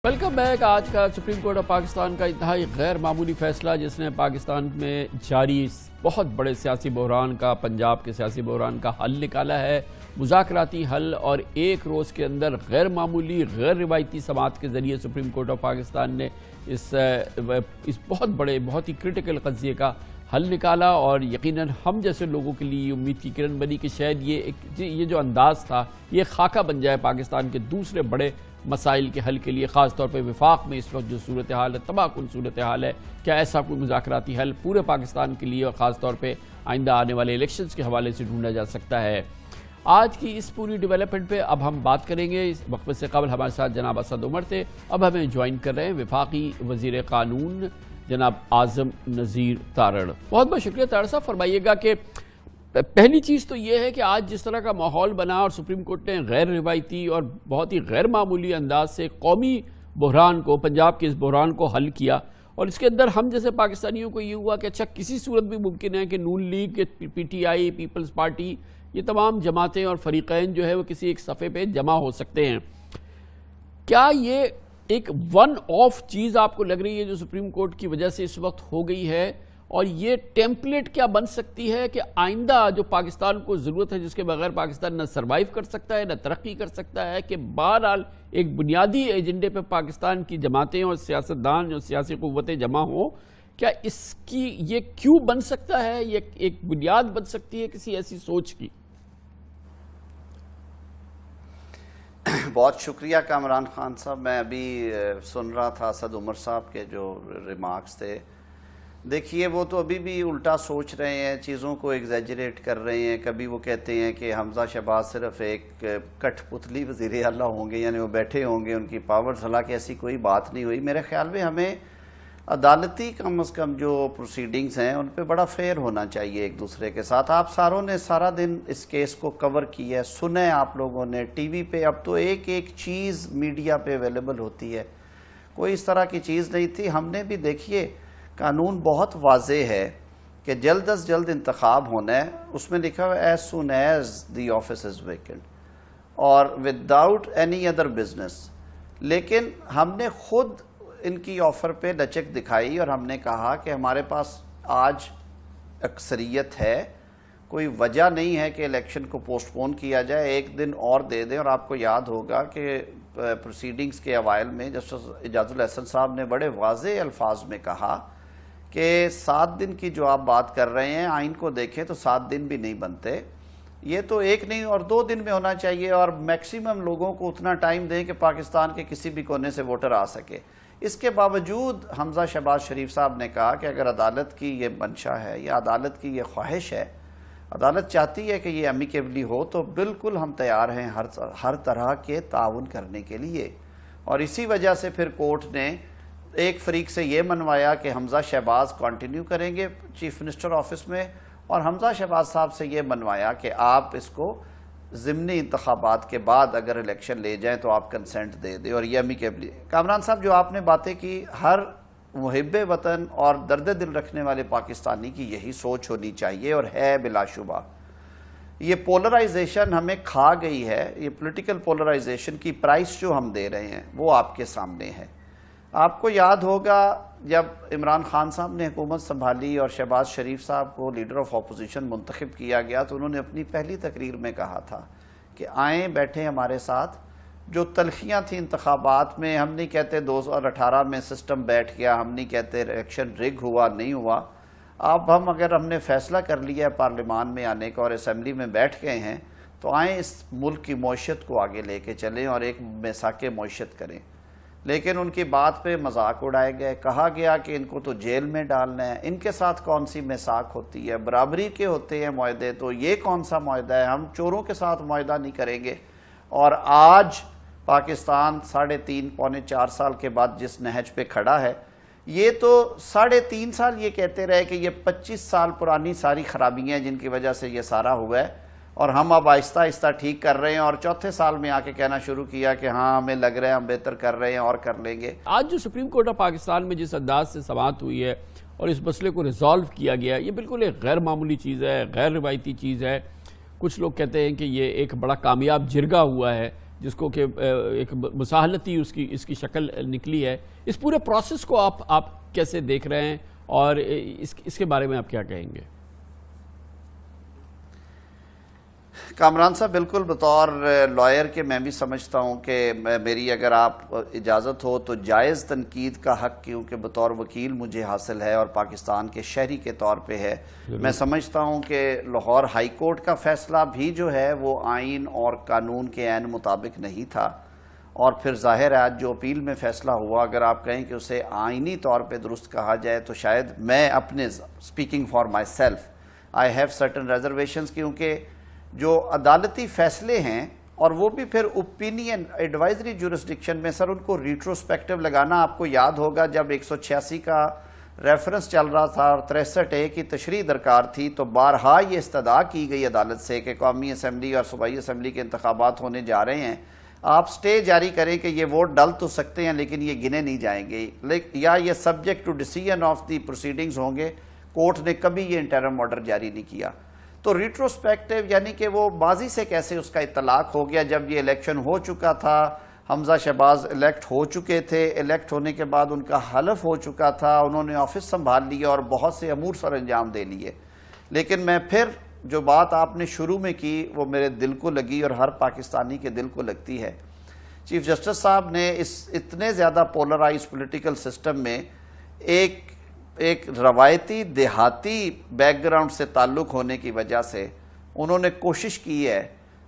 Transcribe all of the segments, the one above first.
Welcome back. آج کا supreme court of Pakistan کا انتہائی غیر معمولی فیصلہ جس نے پاکستان میں جاری بہت بڑے سیاسی بحران کا، پنجاب کے سیاسی بحران کا حل نکالا ہے، مذاکراتی حل، اور ایک روز کے اندر غیر معمولی غیر روایتی سماعت کے ذریعے سپریم کورٹ آف پاکستان نے اس بہت بڑے بہت ہی کرٹیکل قضیے کا حل نکالا، اور یقیناً ہم جیسے لوگوں کے لیے امید کی کرن بنی کہ شاید یہ جو انداز تھا یہ خاکہ بن جائے پاکستان کے دوسرے بڑے مسائل کے حل کے لیے، خاص طور پہ وفاق میں اس وقت جو صورتحال ہے، تباہ کن صورتحال ہے، کیا ایسا کوئی مذاکراتی حل پورے پاکستان کے لیے اور خاص طور پہ آئندہ آنے والے الیکشنز کے حوالے سے ڈھونڈا جا سکتا ہے؟ آج کی اس پوری ڈیولپمنٹ پہ اب ہم بات کریں گے۔ اس وقفے سے قبل ہمارے ساتھ جناب اسد عمر تھے، اب ہمیں جوائن کر رہے ہیں وفاقی وزیر قانون جناب اعظم نذیر تارڑ۔ بہت بہت شکریہ تارڑ صاحب۔ فرمائیے گا کہ پہلی چیز تو یہ ہے کہ آج جس طرح کا ماحول بنا اور سپریم کورٹ نے غیر روایتی اور بہت ہی غیر معمولی انداز سے قومی بحران کو، پنجاب کے اس بحران کو حل کیا، اور اس کے اندر ہم جیسے پاکستانیوں کو یہ ہوا کہ اچھا کسی صورت بھی ممکن ہے کہ Noon League, P T I, Peoples Party, یہ تمام جماعتیں اور فریقین جو ہے وہ کسی ایک صفحے پہ جمع ہو سکتے ہیں۔ کیا یہ ایک ون آف چیز آپ کو لگ رہی ہے جو سپریم کورٹ کی وجہ سے اس وقت ہو گئی ہے، اور یہ ٹیمپلیٹ کیا بن سکتی ہے کہ آئندہ جو پاکستان کو ضرورت ہے، جس کے بغیر پاکستان نہ سروائیو کر سکتا ہے نہ ترقی کر سکتا ہے، کہ بہرحال ایک بنیادی ایجنڈے پہ پاکستان کی جماعتیں اور سیاستدان اور سیاسی قوتیں جمع ہوں؟ کیا اس کی یہ کیوں بن سکتا ہے، یہ ایک بنیاد بن سکتی ہے کسی ایسی سوچ کی؟ بہت شکریہ کامران خان صاحب۔ میں ابھی سن رہا تھا اسد عمر صاحب کے جو ریمارکس تھے، دیکھیے وہ تو ابھی بھی الٹا سوچ رہے ہیں، چیزوں کو ایگزیجریٹ کر رہے ہیں۔ کبھی وہ کہتے ہیں کہ حمزہ شہباز صرف ایک کٹھ پتلی وزیر اعلیٰ ہوں گے، یعنی وہ بیٹھے ہوں گے، ان کی پاورز، حالانکہ ایسی کوئی بات نہیں ہوئی۔ میرے خیال میں ہمیں عدالتی کم از کم جو پروسیڈنگز ہیں ان پہ بڑا فیئر ہونا چاہیے ایک دوسرے کے ساتھ۔ آپ ساروں نے سارا دن اس کیس کو کور کیا ہے، سنے آپ لوگوں نے ٹی وی پہ، اب تو ایک ایک چیز میڈیا پہ اویلیبل ہوتی ہے، کوئی اس طرح کی چیز نہیں تھی۔ ہم نے بھی دیکھیے قانون بہت واضح ہے کہ جلد از جلد انتخاب ہونا ہے، اس میں لکھا ہوا as soon as the office is vacant اور وداؤٹ اینی ادر بزنس، لیکن ہم نے خود ان کی آفر پہ لچک دکھائی اور ہم نے کہا کہ ہمارے پاس آج اکثریت ہے، کوئی وجہ نہیں ہے کہ الیکشن کو پوسٹ پون کیا جائے، ایک دن اور دے دیں۔ اور آپ کو یاد ہوگا کہ پروسیڈنگز کے اوائل میں جسٹس اعجاز الحسن صاحب نے بڑے واضح الفاظ میں کہا کہ 7 دن کی جو آپ بات کر رہے ہیں، آئین کو دیکھیں تو 7 دن بھی نہیں بنتے، یہ تو 1 نہیں اور 2 دن میں ہونا چاہیے، اور میکسیمم لوگوں کو اتنا ٹائم دیں کہ پاکستان کے کسی بھی کونے سے ووٹر آ سکے۔ اس کے باوجود حمزہ شہباز شریف صاحب نے کہا کہ اگر عدالت کی یہ منشا ہے یا عدالت کی یہ خواہش ہے، عدالت چاہتی ہے کہ یہ امیکیبلی ہو، تو بالکل ہم تیار ہیں ہر طرح کے تعاون کرنے کے لیے۔ اور اسی وجہ سے پھر کورٹ نے ایک فریق سے یہ منوایا کہ حمزہ شہباز کنٹینیو کریں گے چیف منسٹر آفس میں، اور حمزہ شہباز صاحب سے یہ منوایا کہ آپ اس کو ضمنی انتخابات کے بعد اگر الیکشن لے جائیں تو آپ کنسنٹ دے دیں، اور یہ امیکیبلی۔ کامران صاحب جو آپ نے باتیں کی، ہر محب وطن اور درد دل رکھنے والے پاکستانی کی یہی سوچ ہونی چاہیے، اور ہے بلا شبہ۔ یہ پولرائزیشن ہمیں کھا گئی ہے، یہ پولیٹیکل پولرائزیشن کی پرائس جو ہم دے رہے ہیں وہ آپ کے سامنے ہے۔ آپ کو یاد ہوگا جب عمران خان صاحب نے حکومت سنبھالی اور شہباز شریف صاحب کو لیڈر آف اپوزیشن منتخب کیا گیا، تو انہوں نے اپنی پہلی تقریر میں کہا تھا کہ آئیں بیٹھیں ہمارے ساتھ۔ جو تلخیاں تھیں انتخابات میں، ہم نہیں کہتے 2018 میں سسٹم بیٹھ گیا، ہم نہیں کہتے الیکشن رگ ہوا، نہیں ہوا، اب اگر ہم نے فیصلہ کر لیا ہے پارلیمان میں آنے کا اور اسمبلی میں بیٹھ گئے ہیں، تو آئیں اس ملک کی معیشت کو آگے لے کے چلیں اور ایک میثاق معیشت کریں۔ لیکن ان کی بات پہ مذاق اڑائے گئے، کہا گیا کہ ان کو تو جیل میں ڈالنا ہے، ان کے ساتھ کون سی میثاق ہوتی ہے، برابری کے ہوتے ہیں معاہدے، تو یہ کون سا معاہدہ ہے، ہم چوروں کے ساتھ معاہدہ نہیں کریں گے۔ اور آج پاکستان 3.5 پونے 4 سال کے بعد جس نہج پہ کھڑا ہے، یہ تو 3.5 سال یہ کہتے رہے کہ یہ 25 سال پرانی ساری خرابیاں جن کی وجہ سے یہ سارا ہوا ہے، اور ہم اب آہستہ آہستہ ٹھیک کر رہے ہیں، اور 4تھے سال میں آ کے کہنا شروع کیا کہ ہاں ہمیں لگ رہا ہے ہم بہتر کر رہے ہیں اور کر لیں گے۔ آج جو سپریم کورٹ آف پاکستان میں جس انداز سے سماعت ہوئی ہے اور اس مسئلے کو ریزالو کیا گیا، یہ بالکل ایک غیر معمولی چیز ہے، غیر روایتی چیز ہے۔ کچھ لوگ کہتے ہیں کہ یہ ایک بڑا کامیاب جرگہ ہوا ہے جس کو کہ ایک مساہلتی اس کی شکل نکلی ہے، اس پورے پروسیس کو آپ کیسے دیکھ رہے ہیں اور اس کے بارے میں آپ کیا کہیں گے؟ کامران صاحب، بالکل بطور لائر کے میں بھی سمجھتا ہوں کہ میری اگر آپ اجازت ہو تو جائز تنقید کا حق کیونکہ بطور وکیل مجھے حاصل ہے اور پاکستان کے شہری کے طور پہ ہے۔ میں سمجھتا ہوں کہ لاہور ہائی کورٹ کا فیصلہ بھی جو ہے وہ آئین اور قانون کے عین مطابق نہیں تھا، اور پھر ظاہر ہے آج جو اپیل میں فیصلہ ہوا، اگر آپ کہیں کہ اسے آئینی طور پہ درست کہا جائے تو شاید میں اپنے speaking for my self I have certain reservations, کیونکہ جو عدالتی فیصلے ہیں اور وہ بھی پھر اوپینین ایڈوائزری جورسڈکشن میں، سر ان کو ریٹروسپیکٹو لگانا، آپ کو یاد ہوگا جب 186 کا ریفرنس چل رہا تھا اور 63A کی تشریح درکار تھی تو بارہا یہ استدعا کی گئی عدالت سے کہ قومی اسمبلی اور صوبائی اسمبلی کے انتخابات ہونے جا رہے ہیں، آپ سٹے جاری کریں کہ یہ ووٹ ڈل تو سکتے ہیں لیکن یہ گنے نہیں جائیں گے، یا یہ subject to decision of the proceedings ہوں گے۔ کورٹ نے کبھی یہ انٹرم آرڈر جاری نہیں کیا۔ تو ریٹروسپیکٹو یعنی کہ وہ ماضی سے کیسے اس کا اطلاق ہو گیا، جب یہ الیکشن ہو چکا تھا، حمزہ شہباز الیکٹ ہو چکے تھے، الیکٹ ہونے کے بعد ان کا حلف ہو چکا تھا، انہوں نے آفس سنبھال لیا اور بہت سے امور سر انجام دے لیے۔ لیکن میں پھر جو بات آپ نے شروع میں کی وہ میرے دل کو لگی اور ہر پاکستانی کے دل کو لگتی ہے۔ چیف جسٹس صاحب نے اس اتنے زیادہ پولرائز پولیٹیکل سسٹم میں ایک روایتی دیہاتی بیک گراؤنڈ سے تعلق ہونے کی وجہ سے انہوں نے کوشش کی ہے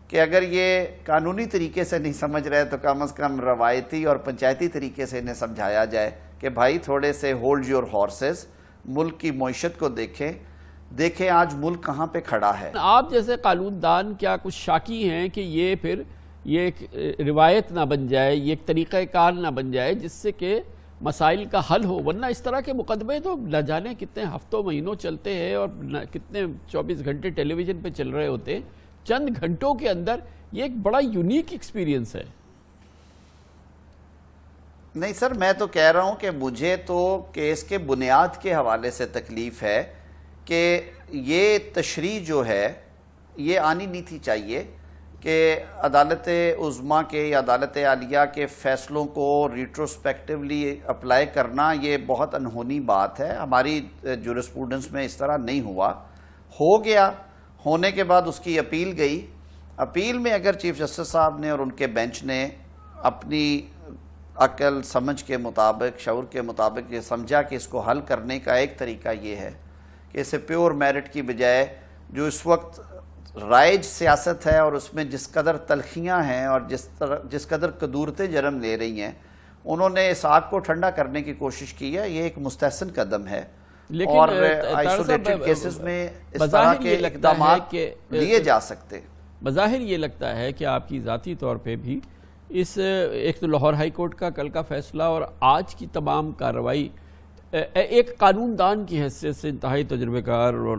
کہ اگر یہ قانونی طریقے سے نہیں سمجھ رہے تو کم از کم روایتی اور پنچایتی طریقے سے انہیں سمجھایا جائے کہ بھائی تھوڑے سے ہولڈ یور ہارسز، ملک کی معیشت کو دیکھیں آج ملک کہاں پہ کھڑا ہے۔ آپ جیسے قانون دان کیا کچھ شاکی ہیں کہ یہ پھر یہ ایک روایت نہ بن جائے، یہ ایک طریقہ کار نہ بن جائے جس سے کہ مسائل کا حل ہو، ورنہ اس طرح کے مقدمے تو نہ جانے کتنے ہفتوں مہینوں چلتے ہیں اور کتنے 24 گھنٹے ٹیلی ویژن پہ چل رہے ہوتے ہیں، چند گھنٹوں کے اندر یہ ایک بڑا یونیک ایکسپیرینس ہے۔ نہیں سر، میں تو کہہ رہا ہوں کہ مجھے تو کیس کے بنیاد کے حوالے سے تکلیف ہے کہ یہ تشریح جو ہے یہ آنی نہیں تھی چاہیے کہ عدالت عظمیٰ کے یا عدالت عالیہ کے فیصلوں کو ریٹروسپیکٹیولی اپلائی کرنا یہ بہت انہونی بات ہے۔ ہماری جورسپروڈنس میں اس طرح نہیں ہو گیا، ہونے کے بعد اس کی اپیل گئی۔ اپیل میں اگر چیف جسٹس صاحب نے اور ان کے بینچ نے اپنی عقل سمجھ کے مطابق، شعور کے مطابق یہ سمجھا کہ اس کو حل کرنے کا ایک طریقہ یہ ہے کہ اسے پیور میرٹ کی بجائے جو اس وقت رائج سیاست ہے اور اس میں جس قدر تلخیاں ہیں اور جس قدر قدورتیں جنم لے رہی ہیں، انہوں نے اس آگ کو ٹھنڈا کرنے کی کوشش کی ہے۔ یہ ایک مستحسن قدم ہے اور آئسولیٹڈ کیسز میں اس طرح کے اقدامات لیے جا سکتے۔ بظاہر یہ لگتا ہے کہ آپ کی ذاتی طور پہ بھی ایک تو لاہور ہائی کورٹ کا کل کا فیصلہ اور آج کی تمام کارروائی ایک قانون دان کی حیثیت سے انتہائی تجربہ کار اور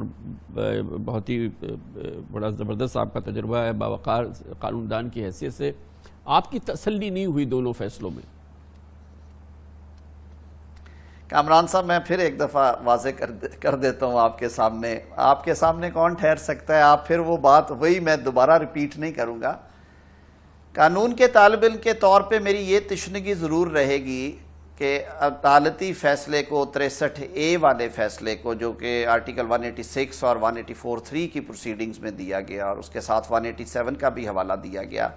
بہت ہی بڑا زبردست آپ کا تجربہ ہے، باوقار قانون دان کی حیثیت سے آپ کی تسلی نہیں ہوئی دونوں فیصلوں میں؟ کامران صاحب، میں پھر ایک دفعہ واضح کر دیتا ہوں آپ کے سامنے کون ٹھہر سکتا ہے، آپ پھر وہ بات وہی میں دوبارہ ریپیٹ نہیں کروں گا۔ قانون کے طالب علم کے طور پہ میری یہ تشنگی ضرور رہے گی کہ عدالتی فیصلے کو 63A والے فیصلے کو جو کہ آرٹیکل 186 اور 184(3) کی پروسیڈنگز میں دیا گیا اور اس کے ساتھ 187 کا بھی حوالہ دیا گیا،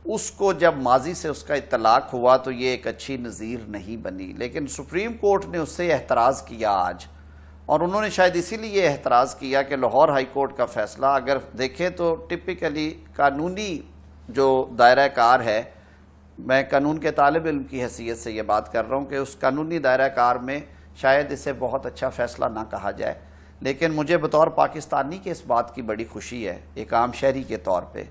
اس کو جب ماضی سے اس کا اطلاق ہوا تو یہ ایک اچھی نظیر نہیں بنی، لیکن سپریم کورٹ نے اس سے احتراز کیا آج، اور انہوں نے شاید اسی لیے احتراز کیا کہ لاہور ہائی کورٹ کا فیصلہ اگر دیکھیں تو ٹپیکلی قانونی جو دائرہ کار ہے، میں قانون کے طالب علم کی حیثیت سے یہ بات کر رہا ہوں کہ اس قانونی دائرہ کار میں شاید اسے بہت اچھا فیصلہ نہ کہا جائے، لیکن مجھے بطور پاکستانی کے اس بات کی بڑی خوشی ہے ایک عام شہری کے طور پہ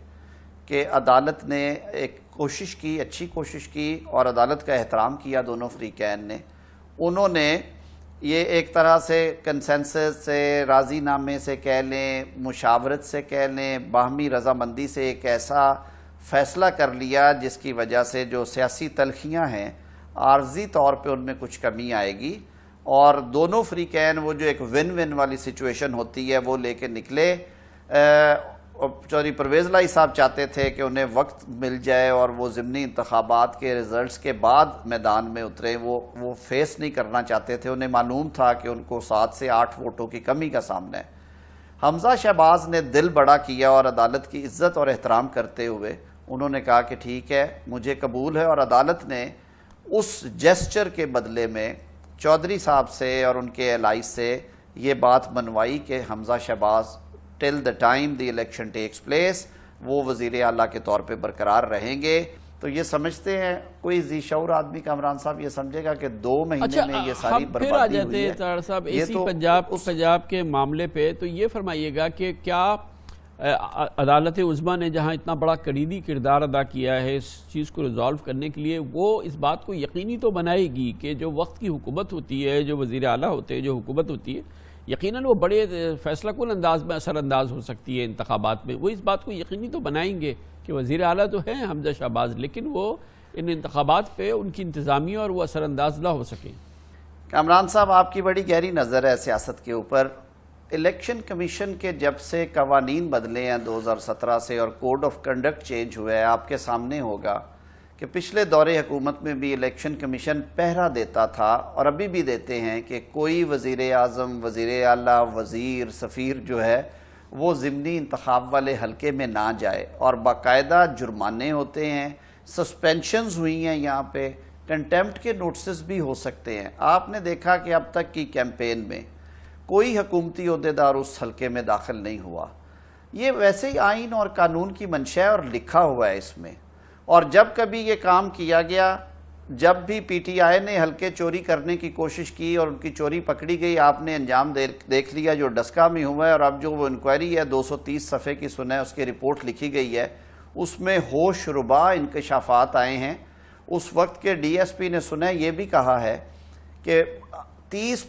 کہ عدالت نے ایک کوشش کی، اچھی کوشش کی اور عدالت کا احترام کیا دونوں فریقین نے۔ انہوں نے یہ ایک طرح سے کنسنسس سے، راضی نامے سے کہہ لیں، مشاورت سے کہہ لیں، باہمی رضامندی سے ایک ایسا فیصلہ کر لیا جس کی وجہ سے جو سیاسی تلخیاں ہیں عارضی طور پہ ان میں کچھ کمی آئے گی اور دونوں فریقین وہ جو ایک ون ون والی سچویشن ہوتی ہے وہ لے کے نکلے۔ چودھری پرویز الہی صاحب چاہتے تھے کہ انہیں وقت مل جائے اور وہ ضمنی انتخابات کے ریزلٹس کے بعد میدان میں اترے، وہ فیس نہیں کرنا چاہتے تھے، انہیں معلوم تھا کہ ان کو 7 سے 8 ووٹوں کی کمی کا سامنا ہے۔ حمزہ شہباز نے دل بڑا کیا اور عدالت کی عزت اور احترام کرتے ہوئے انہوں نے کہا کہ ٹھیک ہے، مجھے قبول ہے، اور عدالت نے اس جیسچر کے بدلے میں چودھری صاحب سے اور ان کے الائز سے یہ بات منوائی کہ Hamza Shahbaz till the time the election takes place وہ وزیر اعلیٰ کے طور پہ برقرار رہیں گے۔ تو یہ سمجھتے ہیں، کوئی ذی شعور آدمی کامران صاحب یہ سمجھے گا کہ 2 مہینے میں یہ ساری بربادی پھر آ جاتے ہیں طاہر صاحب اسی پنجاب کے معاملے پہ، تو یہ فرمائیے گا کہ کیا عدالت عظمیٰ نے جہاں اتنا بڑا کلیدی کردار ادا کیا ہے اس چیز کو ریزالو کرنے کے لیے، وہ اس بات کو یقینی تو بنائے گی کہ جو وقت کی حکومت ہوتی ہے، جو وزیر اعلیٰ ہوتے ہیں، جو حکومت ہوتی ہے، یقیناً وہ بڑے فیصلہ کن انداز میں اثر انداز ہو سکتی ہے انتخابات میں، وہ اس بات کو یقینی تو بنائیں گے کہ وزیر اعلیٰ تو ہیں حمزہ شہباز، لیکن وہ ان انتخابات پہ ان کی انتظامیہ اور وہ اثر انداز نہ ہو سکیں۔ کامران صاحب، آپ کی بڑی گہری نظر ہے سیاست کے اوپر۔ الیکشن کمیشن کے جب سے قوانین بدلے ہیں 2017 سے اور کوڈ آف کنڈکٹ چینج ہوا ہے، آپ کے سامنے ہوگا کہ پچھلے دور حکومت میں بھی الیکشن کمیشن پہرا دیتا تھا اور ابھی بھی دیتے ہیں کہ کوئی وزیر اعظم، وزیر اعلیٰ، وزیر، سفیر جو ہے وہ ضمنی انتخاب والے حلقے میں نہ جائے، اور باقاعدہ جرمانے ہوتے ہیں، سسپینشنز ہوئی ہیں، یہاں پہ کنٹیمپٹ کے نوٹسز بھی ہو سکتے ہیں۔ آپ نے دیکھا کہ اب تک کی کیمپین میں کوئی حکومتی عہدیدار اس حلقے میں داخل نہیں ہوا۔ یہ ویسے ہی آئین اور قانون کی منشا ہے اور لکھا ہوا ہے اس میں، اور جب کبھی یہ کام کیا گیا، جب بھی پی ٹی آئی نے حلقے چوری کرنے کی کوشش کی اور ان کی چوری پکڑی گئی، آپ نے انجام دیکھ لیا جو ڈسکا میں ہوا ہے، اور اب جو وہ انکوائری ہے 230 صفحے کی سنیں اس کی رپورٹ لکھی گئی ہے، اس میں ہوش ربا انکشافات آئے ہیں۔ اس وقت کے ڈی ایس پی نے سنیں یہ بھی کہا ہے کہ 30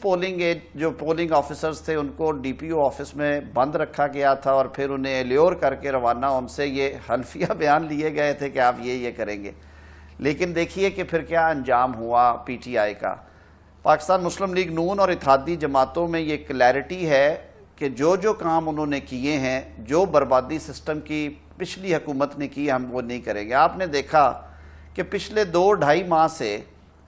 جو پولنگ آفیسرز تھے ان کو ڈی پی او آفس میں بند رکھا گیا تھا، اور پھر انہیں ایلیور کر کے روانہ ان سے یہ حلفیہ بیان لیے گئے تھے کہ آپ یہ کریں گے۔ لیکن دیکھیے کہ پھر کیا انجام ہوا پی ٹی آئی کا۔ پاکستان مسلم لیگ نون اور اتحادی جماعتوں میں یہ کلیئرٹی ہے کہ جو کام انہوں نے کیے ہیں، جو بربادی سسٹم کی پچھلی حکومت نے کی، ہم وہ نہیں کریں گے۔ آپ نے دیکھا کہ پچھلے 2-2.5 ماہ سے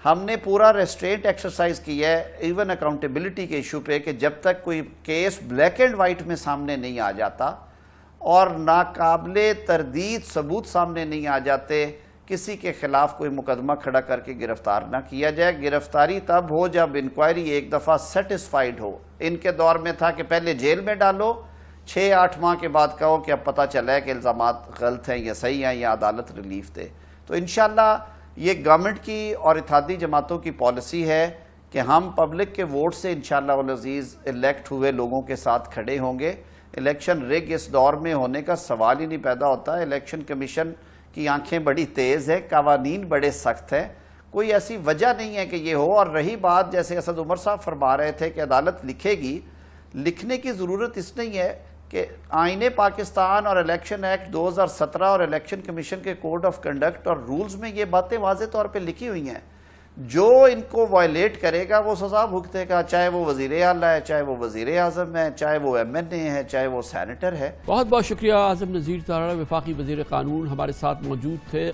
ہم نے پورا ریسٹرینٹ ایکسرسائز کیا ہے ایون اکاؤنٹیبلٹی کے ایشو پہ، کہ جب تک کوئی کیس بلیک اینڈ وائٹ میں سامنے نہیں آ جاتا اور ناقابل تردید ثبوت سامنے نہیں آ جاتے، کسی کے خلاف کوئی مقدمہ کھڑا کر کے گرفتار نہ کیا جائے۔ گرفتاری تب ہو جب انکوائری ایک دفعہ سیٹسفائیڈ ہو۔ ان کے دور میں تھا کہ پہلے جیل میں ڈالو، 6-8 ماہ کے بعد کہو کہ اب پتہ چلا ہے کہ الزامات غلط ہیں یا صحیح ہیں یا عدالت ریلیف دے۔ تو انشاءاللہ یہ گورنمنٹ کی اور اتحادی جماعتوں کی پالیسی ہے کہ ہم پبلک کے ووٹ سے انشاءاللہ العزیز الیکٹ ہوئے لوگوں کے ساتھ کھڑے ہوں گے۔ الیکشن ریگ اس دور میں ہونے کا سوال ہی نہیں پیدا ہوتا۔ الیکشن کمیشن کی آنکھیں بڑی تیز ہے، قوانین بڑے سخت ہیں، کوئی ایسی وجہ نہیں ہے کہ یہ ہو۔ اور رہی بات، جیسے اسد عمر صاحب فرما رہے تھے کہ عدالت لکھے گی، لکھنے کی ضرورت اس نہیں ہے کہ آئین پاکستان اور الیکشن ایکٹ 2017 اور الیکشن کمیشن کے کوڈ آف کنڈکٹ اور رولز میں یہ باتیں واضح طور پہ لکھی ہوئی ہیں۔ جو ان کو وائلیٹ کرے گا وہ سزا بھگتے گا، چاہے وہ وزیر اعلیٰ ہے، چاہے وہ وزیر اعظم ہے، چاہے وہ ایم این اے ہے، چاہے وہ سینیٹر ہے۔ بہت بہت شکریہ اعظم نذیر طاہر، وفاقی وزیر قانون ہمارے ساتھ موجود تھے۔